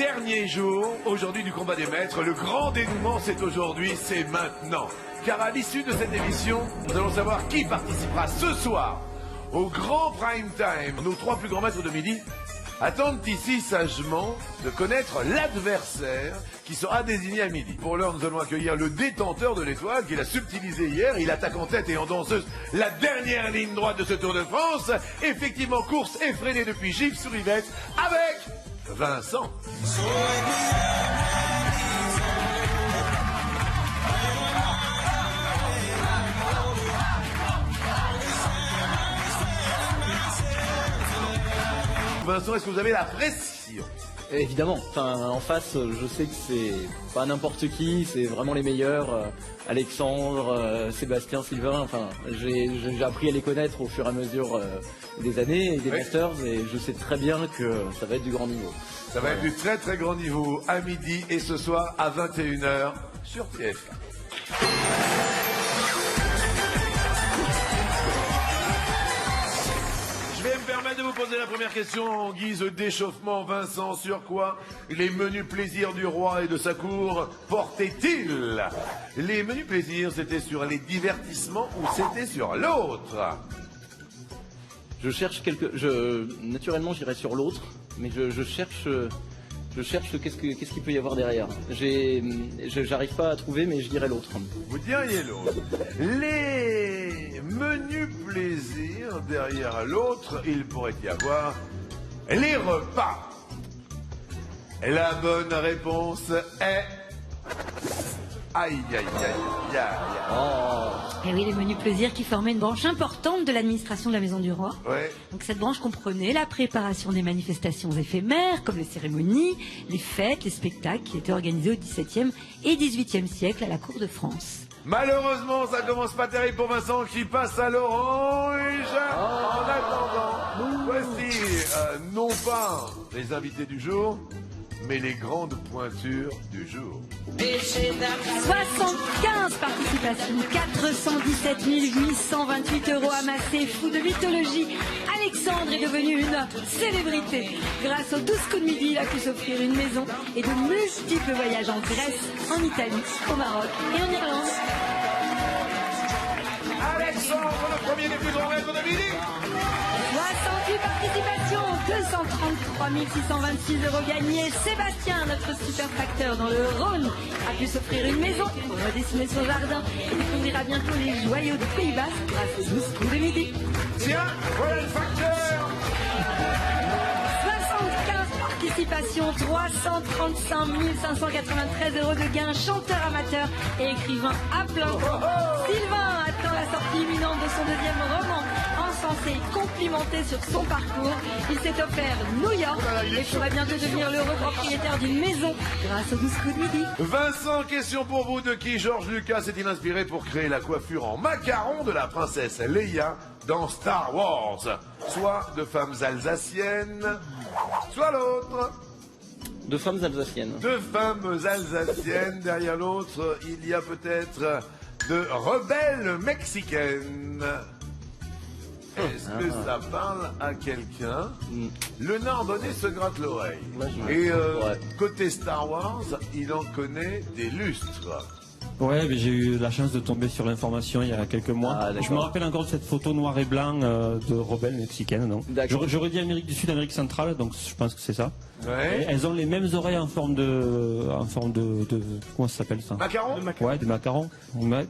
dernier jour, aujourd'hui, du combat des maîtres. Le grand dénouement, c'est aujourd'hui, c'est maintenant. Car à l'issue de cette émission, nous allons savoir qui participera ce soir au grand prime time. Nos trois plus grands maîtres de midi attendent ici sagement de connaître l'adversaire qui sera désigné à midi. Pour l'heure, nous allons accueillir le détenteur de l'étoile qu'il a subtilisé hier. Il attaque en tête et en danseuse la dernière ligne droite de ce Tour de France. Effectivement, course effrénée depuis Gif-sur-Yvette avec Vincent. Vincent, est-ce que vous avez la pression? Évidemment, enfin, en face, je sais que c'est pas n'importe qui, c'est vraiment les meilleurs. Alexandre, Sébastien, Sylvain, enfin, j'ai appris à les connaître au fur et à mesure des années et des masters, et je sais très bien que ça va être du grand niveau. Ça va être du très très grand niveau à midi et ce soir à 21h sur TF1. Je vais me permettre de vous poser la première question en guise d'échauffement. Vincent, sur quoi les menus plaisirs du roi et de sa cour portaient-ils? Les menus plaisirs, c'était sur les divertissements ou c'était sur l'autre? Je cherche naturellement, j'irai sur l'autre, mais je cherche qu'est-ce qu'il peut y avoir derrière. J'arrive pas à trouver, mais je dirais l'autre. Vous diriez l'autre. Les menus plaisirs derrière l'autre, il pourrait y avoir les repas. La bonne réponse est... Aïe, aïe, aïe, aïe, aïe. Oh. Et oui, les menus plaisirs qui formaient une branche importante de l'administration de la Maison du Roi. Ouais. Donc cette branche comprenait la préparation des manifestations éphémères, comme les cérémonies, les fêtes, les spectacles qui étaient organisés au XVIIe et XVIIIe siècle à la cour de France. Malheureusement, ça commence pas terrible pour Vincent qui passe à l'orange. En attendant, voici non pas les invités du jour, mais les grandes pointures du jour. 75 participations, 417 828 € amassés, fou de mythologie. Alexandre est devenu une célébrité. Grâce aux 12 coups de midi, il a pu s'offrir une maison et de multiples voyages en Grèce, en Italie, au Maroc et en Irlande. Alexandre, le premier des plus grands maîtres de midi. 68 participations, 233 626 € gagnés. Sébastien, notre super facteur dans le Rhône, a pu s'offrir une maison pour redessiner son jardin et découvrira bientôt les joyaux du Pays Basque grâce aux 12 coups de midi. Tiens, voilà le facteur. 75 participations, 335 593 € de gains, chanteur amateur et écrivain à plein temps. Sylvain attend la sortie imminente de son deuxième roman. Encensé, complimenté sur son parcours, il s'est offert New York et pourrait bientôt devenir l'heureux propriétaire d'une maison grâce aux 12 coups de midi. Vincent, question pour vous. De qui George Lucas s'est-il inspiré pour créer la coiffure en macaron de la princesse Leia dans Star Wars? Soit de femmes alsaciennes, soit l'autre. De femmes alsaciennes. Deux femmes alsaciennes. Derrière l'autre, il y a peut-être de rebelles mexicaines. Est-ce que ça parle à quelqu'un? Le Narbonnais se gratte l'oreille. Et côté Star Wars, il en connaît des lustres. Ouais, mais j'ai eu la chance de tomber sur l'information il y a quelques mois. Ah, je me rappelle encore de cette photo noir et blanc de rebelles mexicaines. J'aurais dit Amérique du Sud, Amérique centrale, donc je pense que c'est ça. Ouais. Elles ont les mêmes oreilles en forme de comment ça s'appelle ça? Macaron? Ouais, des macarons.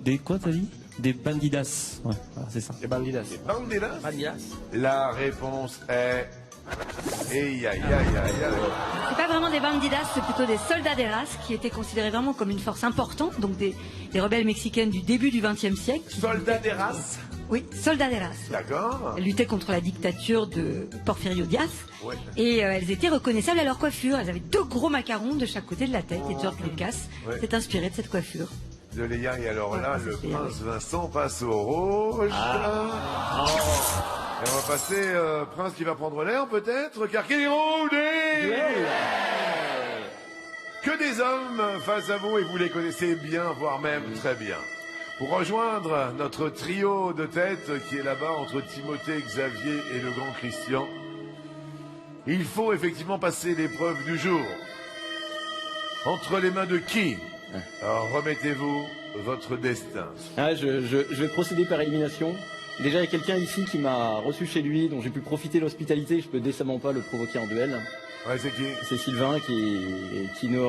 Des quoi t'as dit? Des bandidas. Ouais, voilà, c'est ça. Les bandidas. Bandidas? Bandidas. La réponse est... Aïe, aïe, aïe, aïe, aïe. C'est pas vraiment des bandidas, c'est plutôt des soldats des races qui étaient considérés vraiment comme une force importante, donc des rebelles mexicaines du début du XXe siècle. Soldats des races? Oui, soldats des races. D'accord. Elles luttaient contre la dictature de Porfirio Diaz. Ouais. Et elles étaient reconnaissables à leur coiffure. Elles avaient deux gros macarons de chaque côté de la tête. Et George Lucas s'est inspiré de cette coiffure. De Léa, et alors là, le c'est prince Vincent passe au rouge. Et on va passer, prince qui va prendre l'air peut-être, car qui est rouge. Que des hommes face à vous, et vous les connaissez bien, voire même très bien. Pour rejoindre notre trio de tête qui est là-bas entre Timothée, Xavier et le grand Christian, il faut effectivement passer l'épreuve du jour. entre les mains de qui? Alors remettez-vous votre destin. Ah, je vais procéder par élimination. Déjà, il y a quelqu'un ici qui m'a reçu chez lui, dont j'ai pu profiter de l'hospitalité. Je peux décemment pas le provoquer en duel. Ouais, c'est qui? C'est Sylvain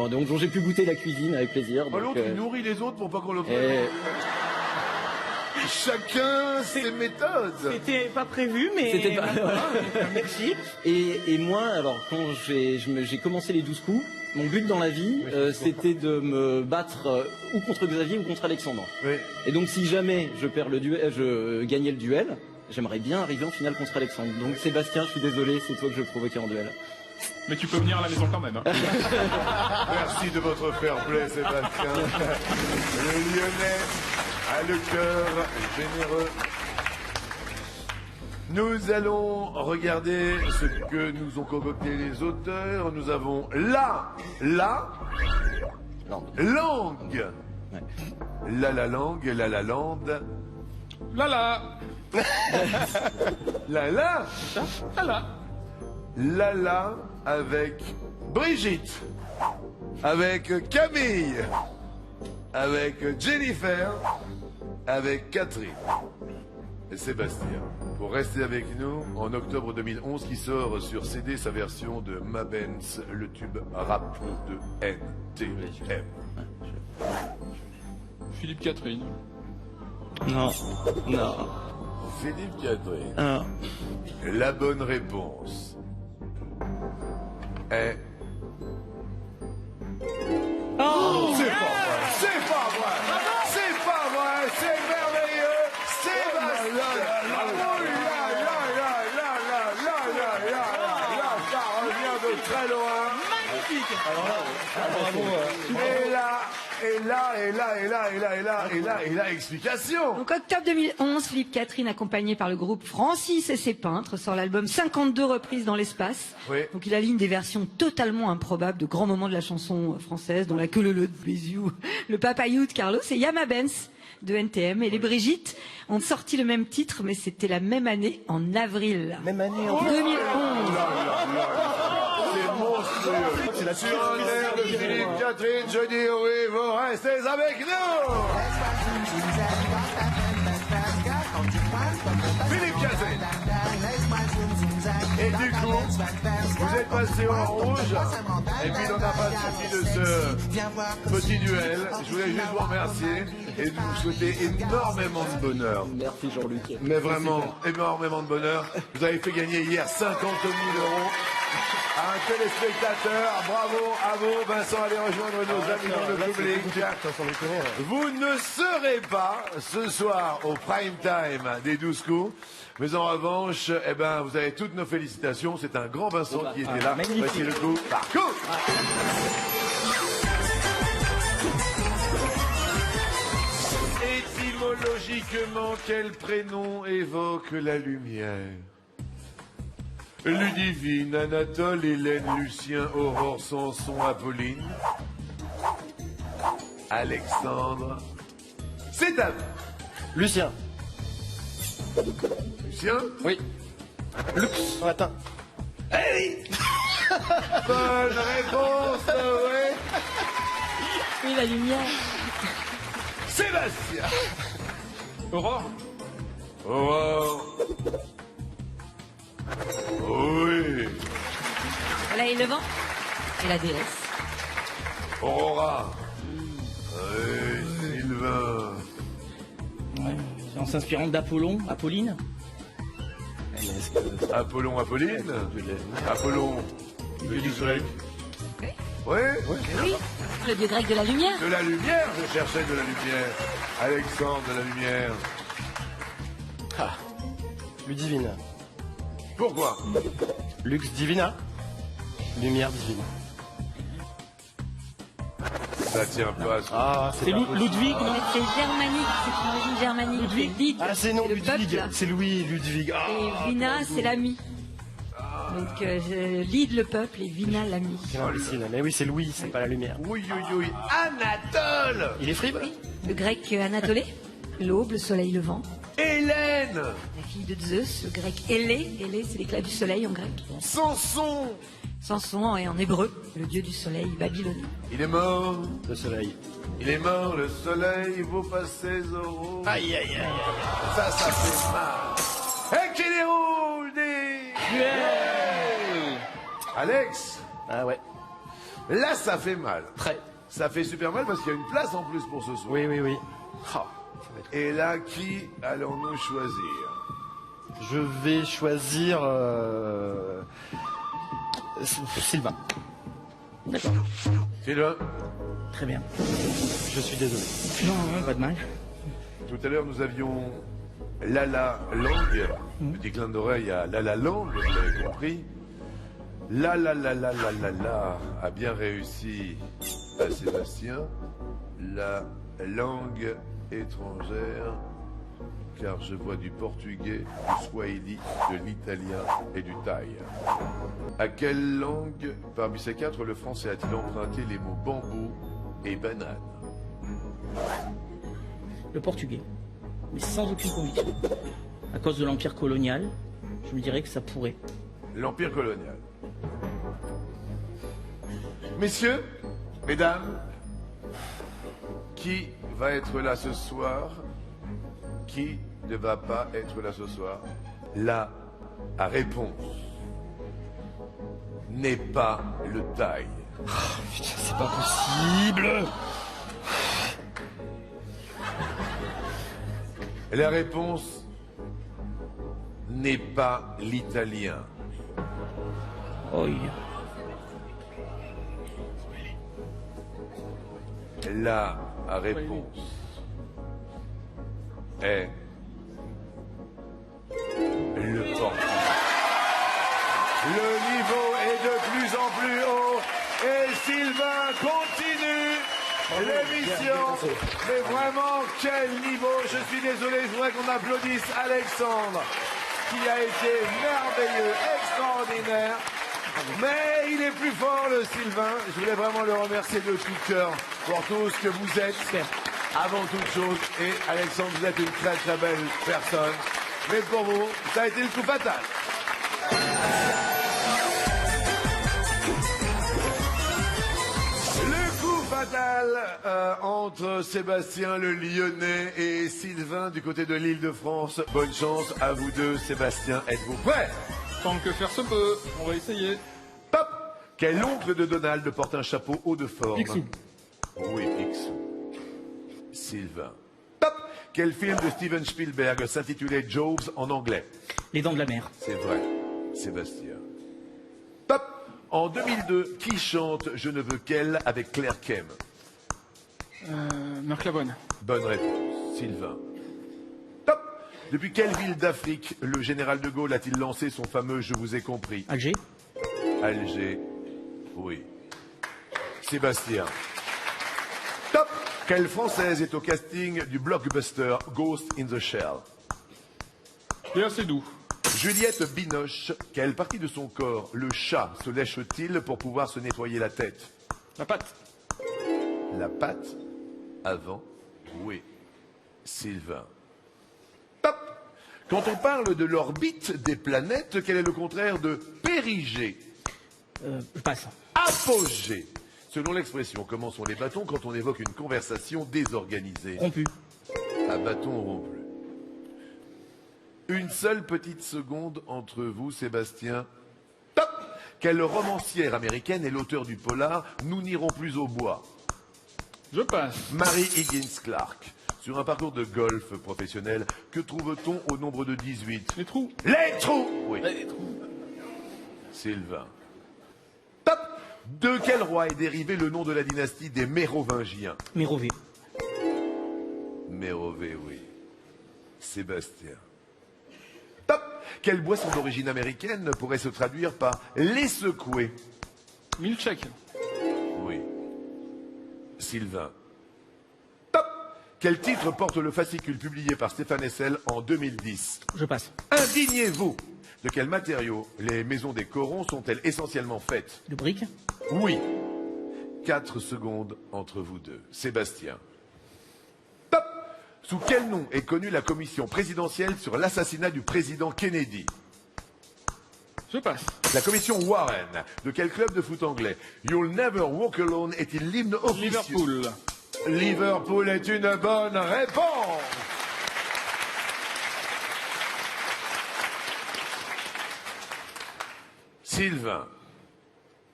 dont j'ai pu goûter la cuisine avec plaisir. Oh, l'autre, il nourrit les autres pour pas qu'on le prenne. Chacun ses méthodes. C'était pas prévu, mais c'était pas... merci. Et moi, alors quand j'ai commencé les 12 coups, mon but dans la vie, c'était de me battre ou contre Xavier ou contre Alexandre. Oui. Et donc si jamais je perds le duel, je gagnais le duel, j'aimerais bien arriver en finale contre Alexandre. Donc Sébastien, je suis désolé, c'est toi que je provoquais en duel. Mais tu peux venir à la maison quand même. Hein. Merci de votre fair play, Sébastien. Le Lyonnais a le cœur généreux. Nous allons regarder ce que nous ont concocté les auteurs. Nous avons la langue. Ouais. La langue, la lande. Lala. Lala. Lala avec Brigitte, avec Camille, avec Jennifer, avec Catherine et Sébastien. Pour rester avec nous, en octobre 2011, qui sort sur CD sa version de Mabens, le tube rap de NTM. Philippe Catherine. Non. Philippe Catherine. Non. La bonne réponse est... Oh, C'est pas vrai! C'est pas vrai! C'est pas vrai! C'est merveilleux! Sébastien! Ça revient de très loin! magnifique. Et là, explication! Donc octobre 2011, Philippe Catherine, accompagné par le groupe Francis et ses peintres, sort l'album 52 reprises dans l'espace. Oui. Donc il aligne des versions totalement improbables de grands moments de la chanson française, dont la queue le de Béziou, le Papayou de Carlos et Yama Benz de NTM. Et les Brigitte ont sorti le même titre, mais c'était la même année, en avril. Même année en 2011. C'est monstrueux! C'est la Sur un air de Philippe Catherine, je dis oui, vous restez avec nous! Philippe Catherine! Et du coup, vous êtes passé en rouge, et puis on n'a pas sorti de ce petit duel. Je voulais juste vous remercier et vous souhaiter énormément de bonheur. Merci Jean-Luc. Mais vraiment, énormément de bonheur. Vous avez fait gagner hier 50 000 € à un téléspectateur. Bravo à vous. Vincent, allez rejoindre nos amis dans le public. Vous ne serez pas ce soir au prime time des 12 coups. Mais en revanche, eh ben, vous avez toutes nos félicitations. C'est un grand Vincent qui était là. Voici le coup. Par coup. Étymologiquement, quel prénom évoque la lumière? Ludivine, Anatole, Hélène, Lucien, Aurore, Samson, Apolline, Alexandre. C'est à vous. Lucien. Lucien? Oui. Lux. Oh, attends. Bonne réponse, ouais. Oui, la lumière. Sébastien. Aurore. Aurore. Oui. Voilà, et le vent. Et la déesse. Aurora. Oui, Sylvain. En s'inspirant d'Apollon, Apolline. Apollon, Apolline. Apollon, le dieu grec. Oui. Oui, le dieu grec de la lumière. De la lumière, je cherchais de la lumière. Alexandre de la lumière. Ludivine. Pourquoi? Lux Divina. Lumière divine. Ça tient pas. C'est Ludwig, non? C'est germanique, c'est une origine germanique. Ludwig. C'est non, le Ludwig. peuple. C'est Louis, Ludwig. Et Vina, c'est l'ami. Donc, lead le peuple et Vina, l'ami. Mais oui, c'est Louis, c'est pas la lumière. Oui. Anatole. Il est free, Le grec anatolé. L'aube, le soleil levant. Hélène. La fille de Zeus, le grec Hélé. Hélé, c'est l'éclat du soleil en grec. Samson. Samson est en hébreu, le dieu du soleil babylonien. Il est mort. Le soleil. Il est mort, le soleil, vous passez euros. Aïe, aïe, aïe. Ça fait mal. Et qui déroule des... Yeah. Alex. Ah ouais. Là, ça fait mal. Très. Ça fait super mal parce qu'il y a une place en plus pour ce soir. Oui, oui, oui. Ah. Et là, qui allons-nous choisir? Je vais choisir... Sylvain. D'accord. Sylvain. Très bien. Je suis désolé. Non, pas de mal. Tout à l'heure, nous avions Lala Langue. Petit clin d'oreille à Lala Langue, vous l'avez compris. La a bien réussi à Sébastien. La langue étrangère, car je vois du portugais, du swahili, de l'italien et du thaï. À quelle langue, parmi ces quatre, le français a-t-il emprunté les mots bambou et banane? Le portugais. Mais sans aucune conviction. À cause de l'empire colonial, je me dirais que ça pourrait. L'empire colonial. Messieurs, mesdames, qui va être là ce soir? Qui ne va pas être là ce soir? La réponse n'est pas le thaï. Putain, c'est pas possible. La réponse n'est pas l'italien. Oh, La réponse est le portugais. Le niveau est de plus en plus haut et Sylvain continue l'émission. Mais vraiment, quel niveau! Je suis désolé, je voudrais qu'on applaudisse Alexandre, qui a été merveilleux, extraordinaire. Mais il est plus fort, le Sylvain. Je voulais vraiment le remercier de tout cœur pour tout ce que vous êtes, avant toute chose. Et Alexandre, vous êtes une très très belle personne. Mais pour vous, ça a été le coup fatal. Le coup fatal entre Sébastien le Lyonnais et Sylvain du côté de l'Île-de-France. Bonne chance à vous deux. Sébastien, êtes-vous prêts? Tant que faire se peut, on va essayer. Top. Quel oncle de Donald porte un chapeau haut de forme? Picsou. Oui, Picsou. Sylvain. Top. Quel film de Steven Spielberg s'intitulait Jaws en anglais? Les dents de la mer. C'est vrai. Sébastien. Top. En 2002, qui chante Je ne veux qu'elle avec Claire Kem? Marc Lavoine. Bonne réponse. Sylvain. Top. Depuis quelle ville d'Afrique le général de Gaulle a-t-il lancé son fameux Je vous ai compris? Alger. Alger. Oui. Sébastien. Top. Quelle Française est au casting du blockbuster Ghost in the Shell? Et assez doux. Juliette Binoche, quelle partie de son corps le chat se lèche-t-il pour pouvoir se nettoyer la tête? La patte. La patte avant? Oui. Sylvain. Top. Quand on parle de l'orbite des planètes, quel est le contraire de périgée? Je passe. Apogée. Selon l'expression, comment sont les bâtons quand on évoque une conversation désorganisée? Rompu. Un bâton rompu. Une seule petite seconde entre vous, Sébastien. Top. Quelle romancière américaine est l'auteur du polar Nous n'irons plus au bois? Je passe. Mary Higgins Clark. Sur un parcours de golf professionnel, que trouve-t-on au nombre de 18? Les trous. Les trous. Oui. Les trous. Sylvain. Top. De quel roi est dérivé le nom de la dynastie des Mérovingiens? Mérové. Mérové, oui. Sébastien. Top. Quelle boisson d'origine américaine pourrait se traduire par les secouer? Milkshake. Oui. Sylvain. Top. Quel titre porte le fascicule publié par Stéphane Hessel en 2010? Je passe. Indignez-vous. De quels matériaux les maisons des corons sont-elles essentiellement faites? De briques. Oui. 4 secondes entre vous deux. Sébastien. Top. Sous quel nom est connue la commission présidentielle sur l'assassinat du président Kennedy? Je passe. La commission Warren. De quel club de foot anglais? You'll Never Walk Alone est-il l'hymne officiel? Liverpool. Liverpool est une bonne réponse. Sylvain.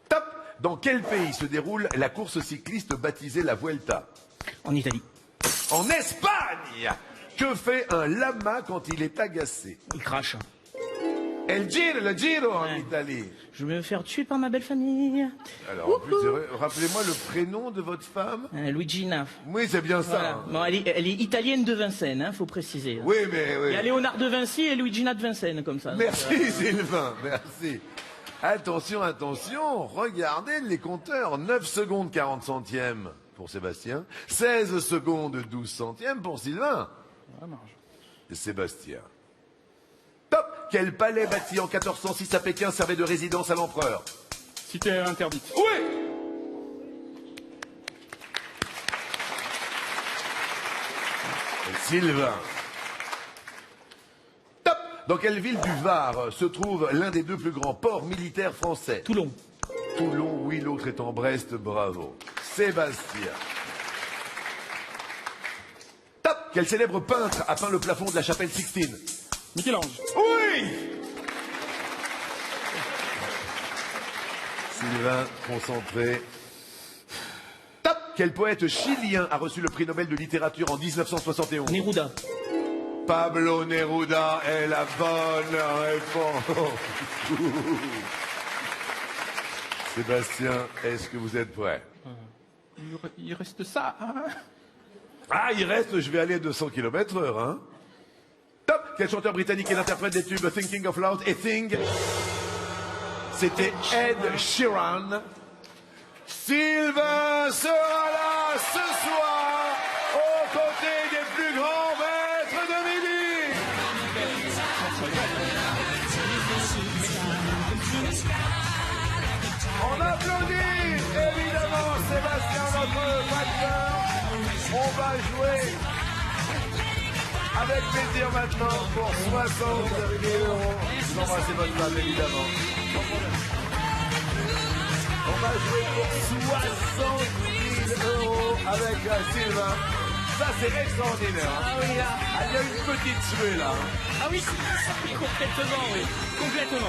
Top. Dans quel pays se déroule la course cycliste baptisée la Vuelta? En Italie. En Espagne. Que fait un lama quand il est agacé? Il crache. El Giro, le Giro en Italie. Je vais me faire tuer par ma belle famille. Alors, en plus, rappelez-moi le prénom de votre femme. Luigina. Oui, c'est bien ça. Voilà. Hein. Bon, elle est italienne de Vincennes, hein, faut préciser. Oui, mais oui. Il y a Léonard de Vinci et Luigina de Vincennes, comme ça. Merci Sylvain, merci. Attention, attention, regardez les compteurs. 9 secondes 40 centièmes pour Sébastien, 16 secondes 12 centièmes pour Sylvain. Et Sébastien. Top. Quel palais bâti en 1406 à Pékin servait de résidence à l'empereur? Cité interdite. Oui. Et Sylvain. Top. Dans quelle ville du Var se trouve l'un des deux plus grands ports militaires français? Toulon. Toulon, oui, l'autre est en Brest, bravo. Sébastien. Top. Quel célèbre peintre a peint le plafond de la chapelle Sixtine? Michel-Ange. Oui. Sylvain, concentré. Top. Quel poète chilien a reçu le prix Nobel de littérature en 1971? Neruda. Pablo Neruda est la bonne réponse. Sébastien, est-ce que vous êtes prêt? Il reste ça. Hein. Ah, il reste, je vais aller à 200 km/h, hein. Top. Quel chanteur britannique est l'interprète des tubes Thinking of Loud et Thing? C'était Ed Sheeran. Sylvain sera là ce soir aux côtés des plus grands maîtres de midi. On applaudit évidemment Sébastien, notre facteur. On va jouer avec plaisir maintenant pour 60 000 euros. Vous embrassez votre femme évidemment. On va jouer pour 60 000 euros avec Sylvain. Ça c'est extraordinaire. Hein. Ah oui, là. Ah, il y a une petite suée là. Ah oui, complètement, oui. Complètement.